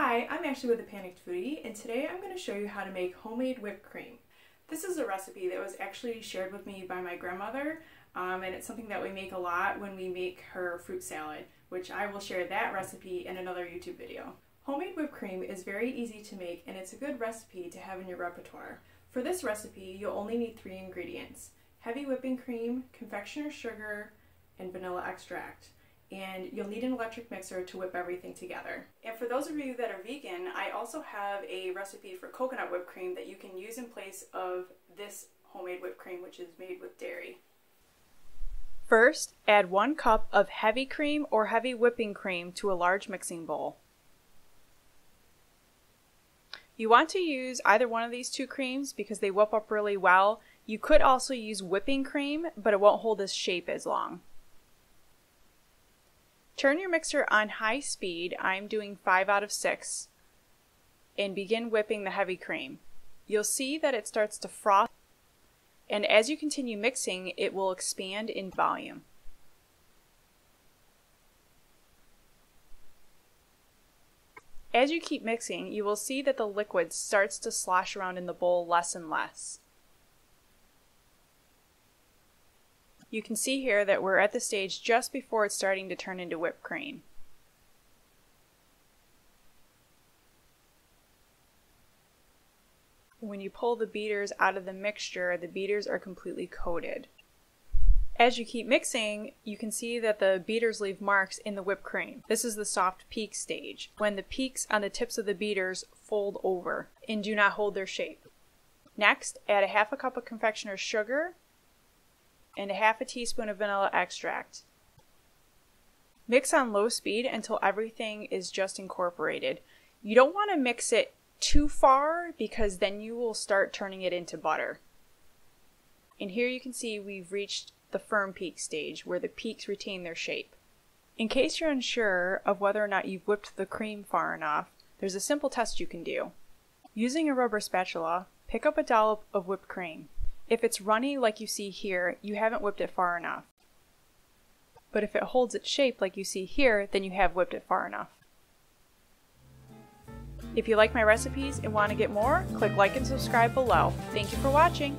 Hi, I'm Ashley with The Panicked Foodie, and today I'm going to show you how to make homemade whipped cream. This is a recipe that was actually shared with me by my grandmother, and it's something that we make a lot when we make her fruit salad, which I will share that recipe in another YouTube video. Homemade whipped cream is very easy to make, and it's a good recipe to have in your repertoire. For this recipe, you'll only need 3 ingredients: heavy whipping cream, confectioner's sugar, and vanilla extract. And you'll need an electric mixer to whip everything together. And for those of you that are vegan, I also have a recipe for coconut whipped cream that you can use in place of this homemade whipped cream, which is made with dairy. First, add 1 cup of heavy cream or heavy whipping cream to a large mixing bowl. You want to use either one of these 2 creams because they whip up really well. You could also use whipping cream, but it won't hold this shape as long. Turn your mixer on high speed, I'm doing 5 out of 6, and begin whipping the heavy cream. You'll see that it starts to froth, and as you continue mixing, it will expand in volume. As you keep mixing, you will see that the liquid starts to slosh around in the bowl less and less. You can see here that we're at the stage just before it's starting to turn into whipped cream. When you pull the beaters out of the mixture, the beaters are completely coated. As you keep mixing, you can see that the beaters leave marks in the whipped cream. This is the soft peak stage, when the peaks on the tips of the beaters fold over and do not hold their shape. Next, add a half a cup of confectioner's sugar and a half a teaspoon of vanilla extract. Mix on low speed until everything is just incorporated. You don't want to mix it too far because then you will start turning it into butter. And here you can see we've reached the firm peak stage where the peaks retain their shape. In case you're unsure of whether or not you've whipped the cream far enough, there's a simple test you can do. Using a rubber spatula, pick up a dollop of whipped cream. If it's runny like you see here, you haven't whipped it far enough. But if it holds its shape like you see here, then you have whipped it far enough. If you like my recipes and want to get more, click like and subscribe below. Thank you for watching!